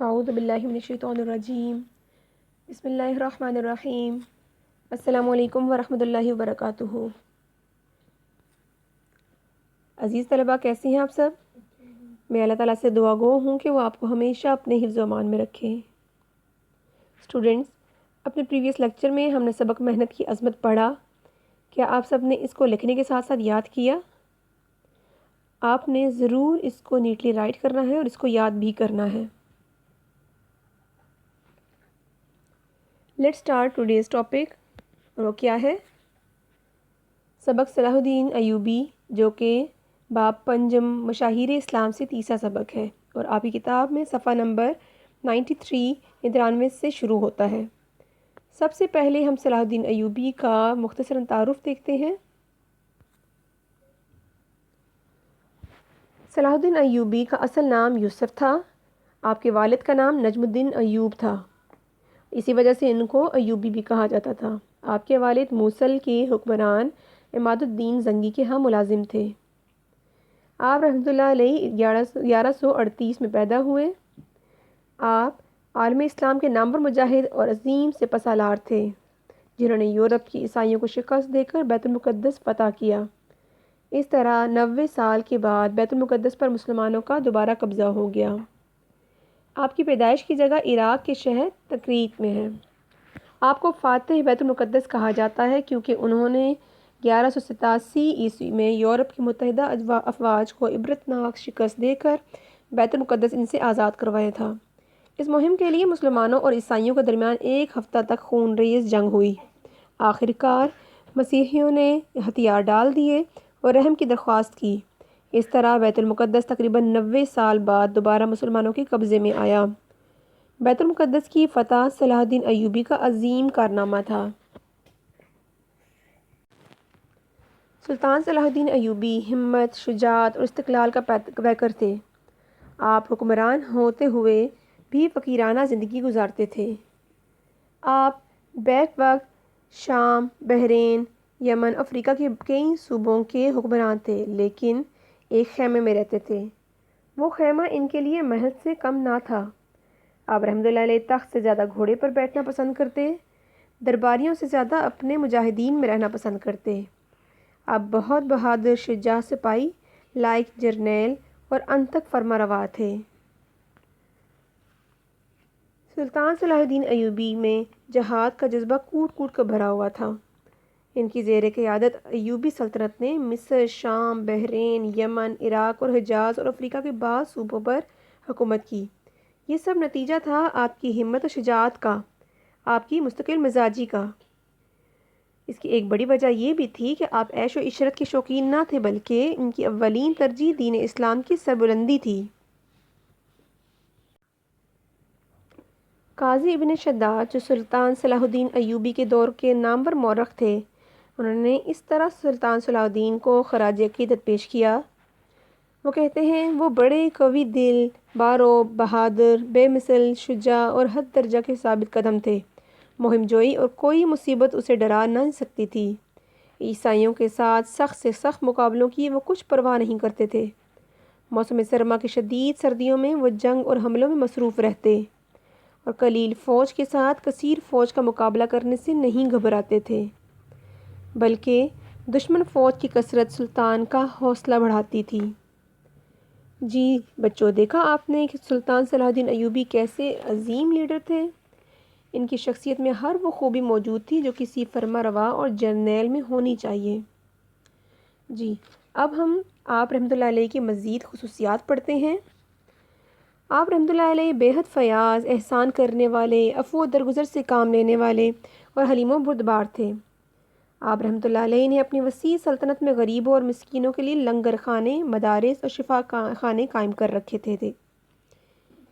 اعوذ باللہ من الشیطان الرجیم بسم اللہ الرحمن الرحیم السلام علیکم ورحمۃ اللہ وبرکاتہ۔ عزیز طلباء، کیسے ہیں آپ سب؟ میں اللہ تعالیٰ سے دعا گو ہوں کہ وہ آپ کو ہمیشہ اپنے حفظ و امان میں رکھیں۔ اسٹوڈنٹس، اپنے پریویس لیکچر میں ہم نے سبق محنت کی عظمت پڑھا۔ کیا آپ سب نے اس کو لکھنے کے ساتھ ساتھ یاد کیا؟ آپ نے ضرور اس کو نیٹلی رائٹ کرنا ہے اور اس کو یاد بھی کرنا ہے۔ لیٹ اسٹارٹ ٹوڈیز ٹاپک، اور وہ کیا ہے؟ سبق صلاح الدین ایوبی، جو کہ باب پنجم مشاہیر اسلام سے تیسرا سبق ہے، اور آپ کی کتاب میں صفحہ نمبر 93 سے شروع ہوتا ہے۔ سب سے پہلے ہم صلاح الدین ایوبی کا مختصراً تعارف دیکھتے ہیں۔ صلاح الدین ایوبی کا اصل نام یوسف تھا۔ آپ کے والد کا نام نجم الدین ایوب تھا، اسی وجہ سے ان کو ایوبی بھی کہا جاتا تھا۔ آپ کے والد موصل کے حکمران عماد الدین زنگی کے ہاں ملازم تھے۔ آپ رحمۃ اللہ علیہ 1138 میں پیدا ہوئے۔ آپ عالم اسلام کے نامور مجاہد اور عظیم سپہ سالار تھے، جنہوں نے یورپ کی عیسائیوں کو شکست دے کر بیت المقدس فتح کیا۔ اس طرح 90 سال کے بعد بیت المقدس پر مسلمانوں کا دوبارہ قبضہ ہو گیا۔ آپ کی پیدائش کی جگہ عراق کے شہر تکریت میں ہے۔ آپ کو فاتح بیت المقدس کہا جاتا ہے کیونکہ انہوں نے 1187 عیسوی میں یورپ کے متحدہ افواج کو عبرتناک شکست دے کر بیت المقدس ان سے آزاد کروایا تھا۔ اس مہم کے لیے مسلمانوں اور عیسائیوں کے درمیان ایک ہفتہ تک خون ریز جنگ ہوئی۔ آخر کار مسیحیوں نے ہتھیار ڈال دیے اور رحم کی درخواست کی۔ اس طرح بیت المقدس تقریباً 90 سال بعد دوبارہ مسلمانوں کے قبضے میں آیا۔ بیت المقدس کی فتح صلاح الدین ایوبی کا عظیم کارنامہ تھا۔ سلطان صلاح الدین ایوبی ہمت، شجاعت اور استقلال کا پیکر تھے۔ آپ حکمران ہوتے ہوئے بھی فقیرانہ زندگی گزارتے تھے۔ آپ بیک وقت شام، بحرین، یمن، افریقہ کے کئی صوبوں کے حکمران تھے، لیکن ایک خیمے میں رہتے تھے۔ وہ خیمہ ان کے لیے محل سے کم نہ تھا۔ آپ رحمۃ اللہ علیہ تخت سے زیادہ گھوڑے پر بیٹھنا پسند کرتے، درباریوں سے زیادہ اپنے مجاہدین میں رہنا پسند کرتے۔ آپ بہت بہادر، شجاع سپاہی، لائق جرنیل اور انتھک فرما روا تھے۔ سلطان صلاح الدین ایوبی میں جہاد کا جذبہ کوٹ کوٹ کر بھرا ہوا تھا۔ ان کی زیر قیادت ایوبی سلطنت نے مصر، شام، بحرین، یمن، عراق اور حجاز اور افریقہ کے بعض صوبوں پر حکومت کی۔ یہ سب نتیجہ تھا آپ کی ہمت و شجاعت کا، آپ کی مستقل مزاجی کا۔ اس کی ایک بڑی وجہ یہ بھی تھی کہ آپ عیش و عشرت کے شوقین نہ تھے، بلکہ ان کی اولین ترجیح دین اسلام کی سربلندی تھی۔ قاضی ابن شداد، جو سلطان صلاح الدین ایوبی کے دور کے نامور مورخ تھے، انہوں نے اس طرح سلطان صلاح الدین کو خراج عقیدت پیش کیا۔ وہ کہتے ہیں، وہ بڑے قوی دل، باروب، بہادر، بے مثل، شجاع اور حد درجہ کے ثابت قدم تھے۔ مہم جوئی اور کوئی مصیبت اسے ڈرا نہ سکتی تھی۔ عیسائیوں کے ساتھ سخت سے سخت مقابلوں کی وہ کچھ پرواہ نہیں کرتے تھے۔ موسم سرما کی شدید سردیوں میں وہ جنگ اور حملوں میں مصروف رہتے اور قلیل فوج کے ساتھ کثیر فوج کا مقابلہ کرنے سے نہیں گھبراتے تھے، بلکہ دشمن فوج کی کثرت سلطان کا حوصلہ بڑھاتی تھی۔ جی بچوں، دیکھا آپ نے کہ سلطان صلاح الدین ایوبی کیسے عظیم لیڈر تھے۔ ان کی شخصیت میں ہر وہ خوبی موجود تھی جو کسی فرما روا اور جرنیل میں ہونی چاہیے۔ جی، اب ہم آپ رحمۃ اللہ علیہ کی مزید خصوصیات پڑھتے ہیں۔ آپ رحمۃ اللہ علیہ بے حد فیاض، احسان کرنے والے، عفو و درگزر سے کام لینے والے اور حلیم و بردبار تھے۔ آپ رحمۃ اللہ علیہ نے اپنی وسیع سلطنت میں غریبوں اور مسکینوں کے لیے لنگر خانے، مدارس اور شفا خانے قائم کر رکھے تھے۔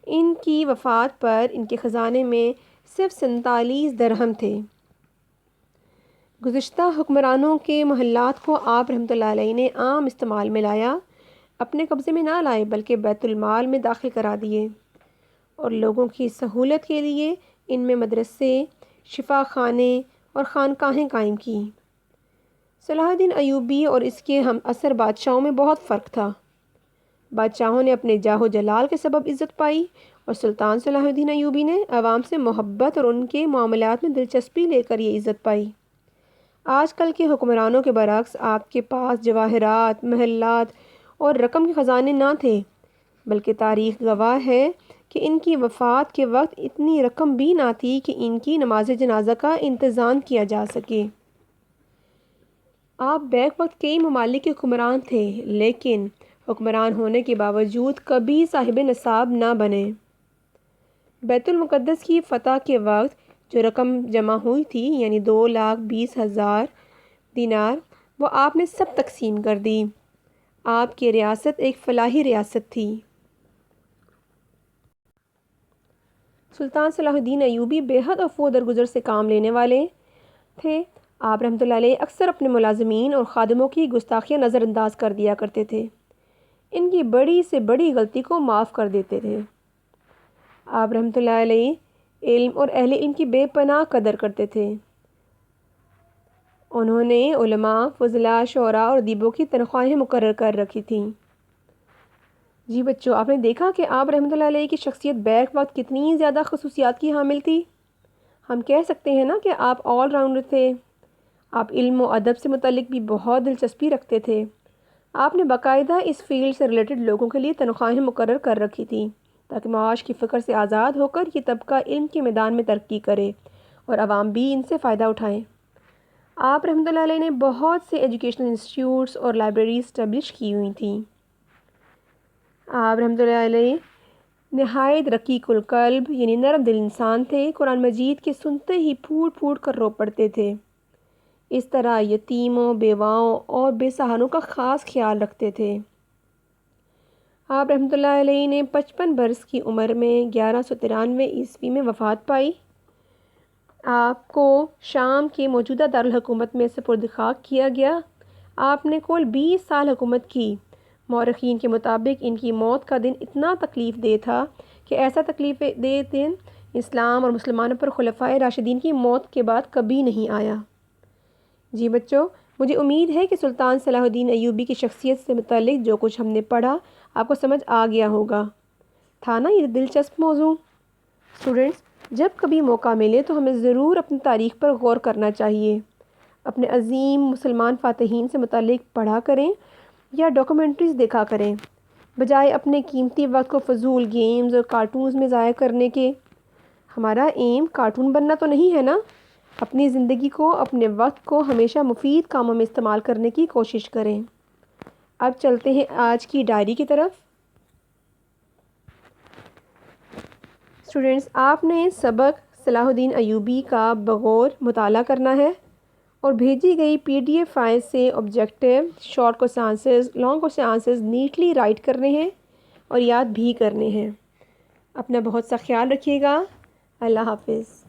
ان کی وفات پر ان کے خزانے میں صرف 47 درہم تھے۔ گزشتہ حکمرانوں کے محلات کو آپ رحمۃ اللہ علیہ نے عام استعمال میں لایا، اپنے قبضے میں نہ لائے بلکہ بیت المال میں داخل کرا دیے، اور لوگوں کی سہولت کے لیے ان میں مدرسے، شفا خانے اور خانقاہیں قائم کیں۔ صلاح الدین ایوبی اور اس کے ہم عصر بادشاہوں میں بہت فرق تھا۔ بادشاہوں نے اپنے جاہ و جلال کے سبب عزت پائی اور سلطان صلاح الدین ایوبی نے عوام سے محبت اور ان کے معاملات میں دلچسپی لے کر یہ عزت پائی۔ آج کل کے حکمرانوں کے برعکس آپ کے پاس جواہرات، محلات اور رقم کے خزانے نہ تھے، بلکہ تاریخ گواہ ہے کہ ان کی وفات کے وقت اتنی رقم بھی نہ تھی کہ ان کی نماز جنازہ کا انتظام کیا جا سکے۔ آپ بیک وقت کئی ممالک کے حکمران تھے، لیکن حکمران ہونے کے باوجود کبھی صاحب نصاب نہ بنے۔ بیت المقدس کی فتح کے وقت جو رقم جمع ہوئی تھی، یعنی 2,20,000 دینار، وہ آپ نے سب تقسیم کر دی۔ آپ کی ریاست ایک فلاحی ریاست تھی۔ سلطان صلاح الدین ایوبی بے حد عفو و درگزر سے کام لینے والے تھے۔ آپ رحمۃ اللہ علیہ اکثر اپنے ملازمین اور خادموں کی گستاخیاں نظر انداز کر دیا کرتے تھے، ان کی بڑی سے بڑی غلطی کو معاف کر دیتے تھے۔ آپ رحمۃ اللہ علیہ علم اور اہل علم کی بے پناہ قدر کرتے تھے۔ انہوں نے علماء، فضلاء، شعراء اور ادیبوں کی تنخواہیں مقرر کر رکھی تھیں۔ جی بچوں، آپ نے دیکھا کہ آپ رحمۃ اللہ علیہ کی شخصیت بیک وقت کتنی زیادہ خصوصیات کی حامل تھی۔ ہم کہہ سکتے ہیں نا کہ آپ آل راؤنڈر تھے۔ آپ علم و ادب سے متعلق بھی بہت دلچسپی رکھتے تھے۔ آپ نے باقاعدہ اس فیلڈ سے ریلیٹڈ لوگوں کے لیے تنخواہیں مقرر کر رکھی تھیں تاکہ معاش کی فکر سے آزاد ہو کر یہ طبقہ علم کے میدان میں ترقی کرے اور عوام بھی ان سے فائدہ اٹھائیں۔ آپ رحمۃ اللہ علیہ نے بہت سے ایجوکیشنل انسٹیٹیوٹس اور لائبریریز اسٹیبلش کی ہوئی تھیں۔ آپ رحمۃ اللہ علیہ نہایت رقیق القلب یعنی نرم دل انسان تھے۔ قرآن مجید کے سنتے ہی پھوٹ پھوٹ کر رو پڑتے تھے۔ اس طرح یتیموں، بیواؤں اور بے سہاروں کا خاص خیال رکھتے تھے۔ آپ رحمۃ اللہ علیہ نے 55 برس کی عمر میں 1193 عیسوی میں وفات پائی۔ آپ کو شام کے موجودہ دارالحکومت میں سپرد خاک کیا گیا۔ آپ نے کل 20 سال حکومت کی۔ مورخین کے مطابق ان کی موت کا دن اتنا تکلیف دہ تھا کہ ایسا تکلیف دہ دن اسلام اور مسلمانوں پر خلفائے راشدین کی موت کے بعد کبھی نہیں آیا۔ جی بچوں، مجھے امید ہے کہ سلطان صلاح الدین ایوبی کی شخصیت سے متعلق جو کچھ ہم نے پڑھا آپ کو سمجھ آ گیا ہوگا۔ تھا نا یہ دلچسپ موضوع؟ اسٹوڈنٹس، جب کبھی موقع ملے تو ہمیں ضرور اپنی تاریخ پر غور کرنا چاہیے۔ اپنے عظیم مسلمان فاتحین سے متعلق پڑھا کریں یا ڈاکومنٹریز دیکھا کریں، بجائے اپنے قیمتی وقت کو فضول گیمز اور کارٹونز میں ضائع کرنے کے۔ ہمارا ایم کارٹون بننا تو نہیں ہے نا؟ اپنی زندگی کو، اپنے وقت کو ہمیشہ مفید کاموں میں استعمال کرنے کی کوشش کریں۔ اب چلتے ہیں آج کی ڈائری کی طرف۔ اسٹوڈنٹس، آپ نے سبق صلاح الدین ایوبی کا بغور مطالعہ کرنا ہے اور بھیجی گئی PDF فائل سے objective, short question answers, long question answers neatly write کرنے ہیں اور یاد بھی کرنے ہیں۔ اپنا بہت سا خیال رکھیے گا۔ اللہ حافظ۔